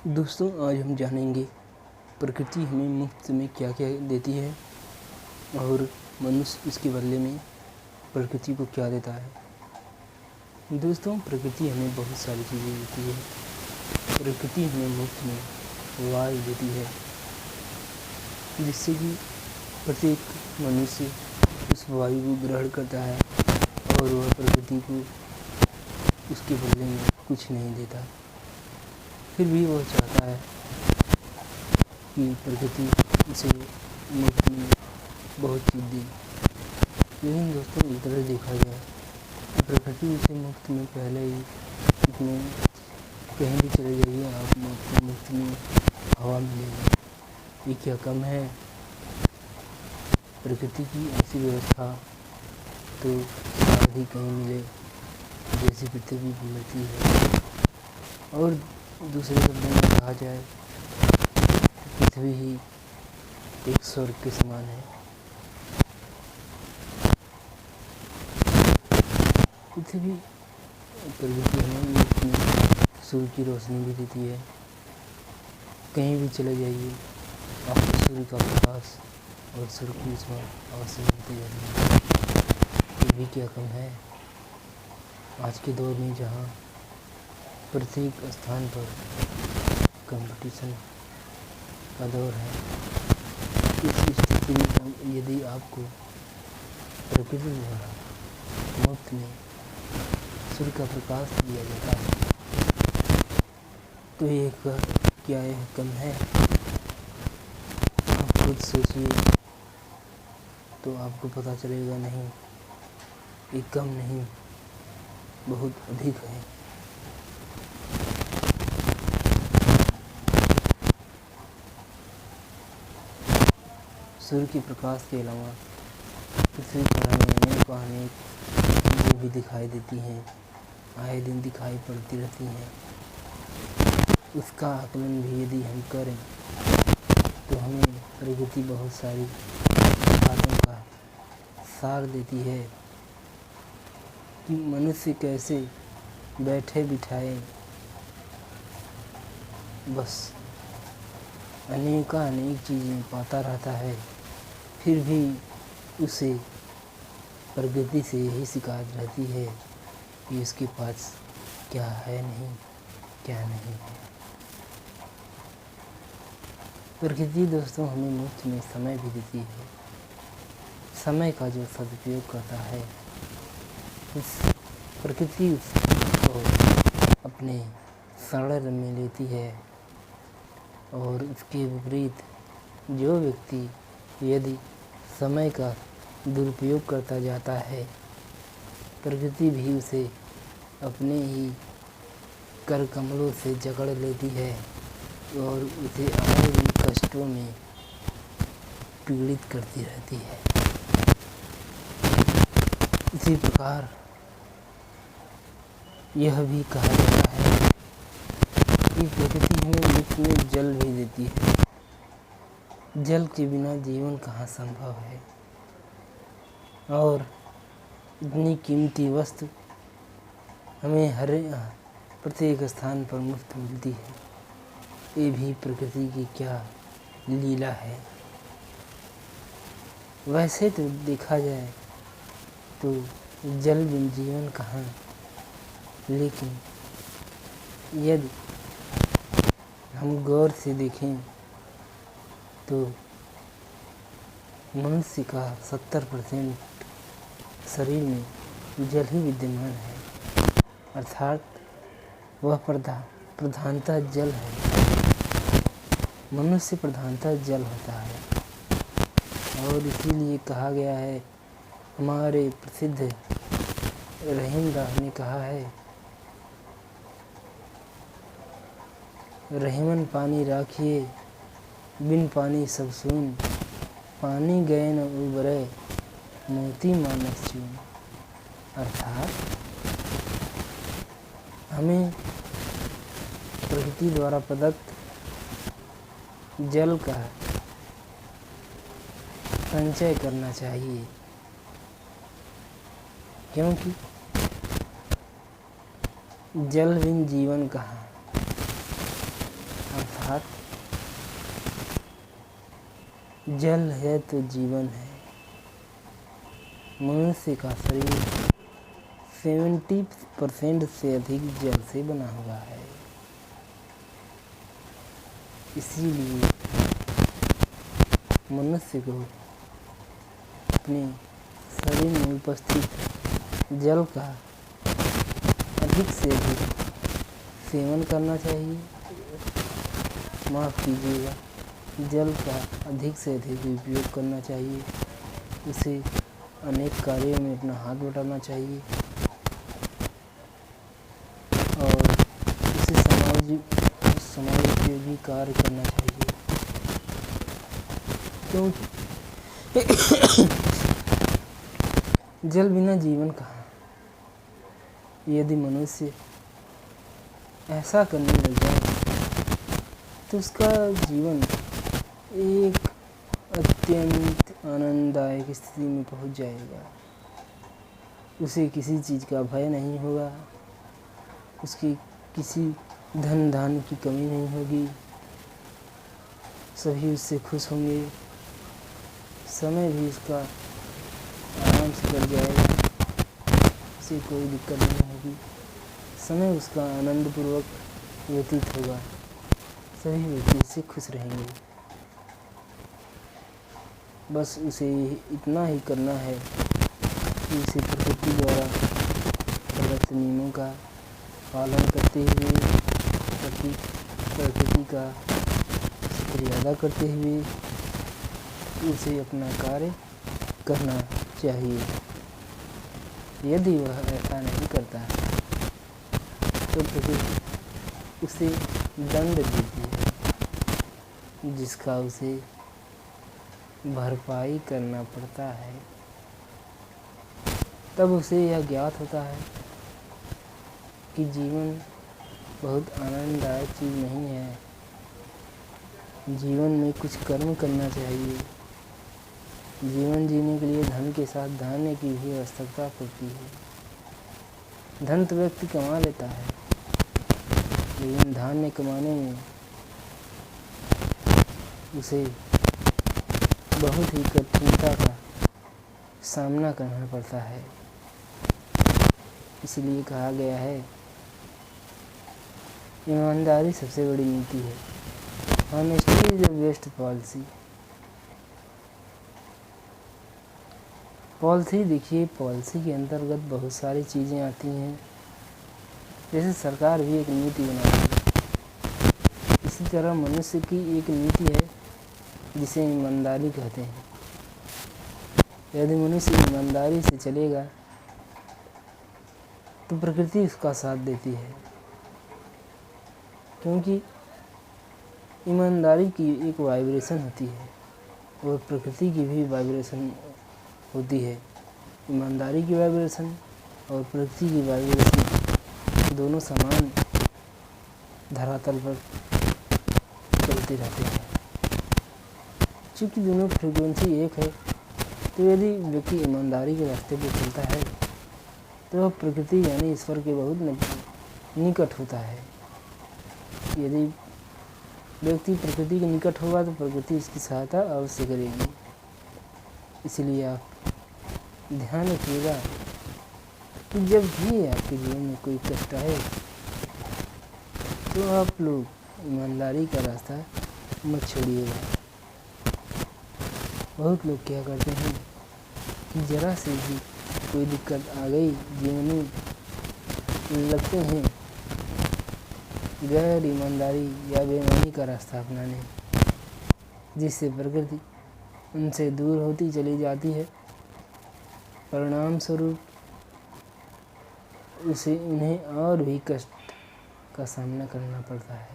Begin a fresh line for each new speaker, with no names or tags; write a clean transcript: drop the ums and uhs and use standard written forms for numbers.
दोस्तों, आज हम जानेंगे प्रकृति हमें मुफ्त में क्या क्या देती है और मनुष्य इसके बदले में प्रकृति को क्या देता है। दोस्तों, प्रकृति हमें बहुत सारी चीज़ें देती है। प्रकृति हमें मुफ्त में वायु देती है, जिससे कि प्रत्येक मनुष्य उस वायु को ग्रहण करता है और वह प्रकृति को उसके बदले में कुछ नहीं देता। फिर भी वह चाहता है कि प्रकृति उसे मुफ्त में बहुत चीज़ दे। लेकिन दोस्तों, एक तरह देखा जाए तो प्रकृति उसे मुफ्त में पहले ही इतने कहीं भी चले जाइए आप मुफ्त में हवा मिलेगी। ये क्या कम है? प्रकृति की ऐसी व्यवस्था तो शायद ही कहीं मिले जैसी पृथ्वी की मिलती है। और दूसरे शब्दों में कहा जाए तो पृथ्वी ही एक स्वर्ग के समान है। पृथ्वी प्रकृति हमें मुफ्त में सूर्य की रोशनी भी देती है। कहीं भी चले जाइए आपको सूर्य का प्रकाश और सूर्य की रोशनी अवश्य मिलती रहती है। ये भी क्या कम है? आज के दौर में जहाँ प्रत्येक स्थान पर कंपटीशन का दौर है, इस स्थिति में यदि आपको प्रकृति द्वारा मुफ्त में सूर्य का प्रकाश दिया जाता है तो ये क्या यह कम है? आप खुद सोचिए तो आपको पता चलेगा, नहीं, ये कम नहीं, बहुत अधिक है। सूर्य के प्रकाश के अलावा पृथ्वी पर हमें अनेक चीज़ें भी दिखाई देती हैं, आए दिन दिखाई पड़ती रहती हैं। उसका आकलन भी यदि हम करें तो हमें प्रकृति बहुत सारी बातों का सार देती है कि मनुष्य कैसे बैठे बिठाए बस अनेक चीज़ें पाता रहता है, फिर भी उसे प्रकृति से यही शिकायत रहती है कि उसके पास क्या है नहीं, क्या नहीं है। प्रकृति दोस्तों हमें मुफ्त में समय भी देती है। समय का जो सदुपयोग करता है, उस प्रकृति उसको अपने शरण में लेती है। और उसके विपरीत जो व्यक्ति यदि समय का दुरुपयोग करता जाता है, प्रकृति भी उसे अपने ही कर कमलों से जकड़ लेती है और उसे आए दिन कष्टों में पीड़ित करती रहती है। इसी प्रकार यह भी कहा जाता है कि प्रकृति हमें मुफ्त में जल भी देती है। जल के बिना जीवन कहाँ संभव है? और इतनी कीमती वस्तु हमें हर प्रत्येक स्थान पर मुफ्त मिलती है। ये भी प्रकृति की क्या लीला है। वैसे तो देखा जाए तो जल बिन जीवन कहाँ, लेकिन यदि हम गौर से देखें तो मनुष्य का 70% शरीर में जल ही विद्यमान है, अर्थात वह प्रधानतः जल है। मनुष्य प्रधानतः जल होता है और इसीलिए कहा गया है, हमारे प्रसिद्ध रहीमदास ने कहा है, रहीमन पानी राखिए बिन पानी सब सून, पानी गए न उबरे मोती मानस चून। अर्थात हमें प्रकृति द्वारा प्रदत्त जल का संचय करना चाहिए, क्योंकि जल बिन जीवन कहाँ। अर्थात जल है तो जीवन है। मनुष्य का शरीर 70% से अधिक जल से बना हुआ है। इसीलिए मनुष्य को अपने शरीर में उपस्थित जल का अधिक से अधिक सेवन करना चाहिए। माफ़ कीजिएगा, जल का अधिक से अधिक उपयोग करना चाहिए। उसे अनेक कार्यों में अपना हाथ बटाना चाहिए और उसे समाज उपयोगी कार्य करना चाहिए। क्योंकि जल बिना जीवन कहाँ। यदि मनुष्य ऐसा करने लग जाए तो उसका जीवन एक अत्यंत आनंददायक स्थिति में पहुंच जाएगा। उसे किसी चीज़ का भय नहीं होगा, उसकी किसी धन धान्य की कमी नहीं होगी, सभी उससे खुश होंगे, समय भी उसका आराम से कट जाएगा, उसे कोई दिक्कत नहीं होगी, समय उसका आनंदपूर्वक व्यतीत होगा, सभी व्यक्ति उससे खुश रहेंगे। बस उसे इतना ही करना है कि उसे प्रकृति द्वारा प्रदत्त नियमों का पालन करते हुए प्रकृति का शुक्रिया अदा करते हुए उसे अपना कार्य करना चाहिए। यदि वह ऐसा नहीं करता तो प्रकृति उसे दंड देती है, जिसका उसे भरपाई करना पड़ता है। तब उसे यह ज्ञात होता है कि जीवन बहुत आनंददायक चीज़ नहीं है। जीवन में कुछ कर्म करना चाहिए। जीवन जीने के लिए धन के साथ धान्य की भी आवश्यकता पड़ती है। धन तो व्यक्ति कमा लेता है, लेकिन धान्य कमाने में उसे बहुत ही कठिनता का सामना करना पड़ता है। इसलिए कहा गया है, ईमानदारी सबसे बड़ी नीति है। Honesty is the best policy. Policy देखिए, पॉलिसी के अंतर्गत बहुत सारी चीज़ें आती हैं। जैसे सरकार भी एक नीति बनाती है, इसी तरह मनुष्य की एक नीति है जिसे ईमानदारी कहते हैं। यदि मनुष्य ईमानदारी से चलेगा तो प्रकृति उसका साथ देती है, क्योंकि ईमानदारी की एक वाइब्रेशन होती है और प्रकृति की भी वाइब्रेशन होती है। ईमानदारी की वाइब्रेशन और प्रकृति की वाइब्रेशन दोनों समान धरातल पर चलते रहते हैं। चूँकि दोनों फ्रीक्वेंसी एक है, तो यदि व्यक्ति ईमानदारी के रास्ते पर चलता है तो वह प्रकृति यानी ईश्वर के बहुत निकट होता है। यदि व्यक्ति प्रकृति के निकट होगा तो प्रकृति इसकी सहायता अवश्य करेगी। इसलिए आप ध्यान रखिएगा कि जब भी आपके जीवन में कोई कष्ट आए तो आप लोग ईमानदारी का रास्ता मत छोड़िएगा। बहुत लोग क्या करते हैं कि ज़रा से भी कोई दिक्कत आ गई जीवन में, लगते हैं गैर ईमानदारी या बेईमानी का रास्ता अपनाने, जिससे प्रकृति उनसे दूर होती चली जाती है। परिणाम स्वरूप उन्हें और भी कष्ट का सामना करना पड़ता है।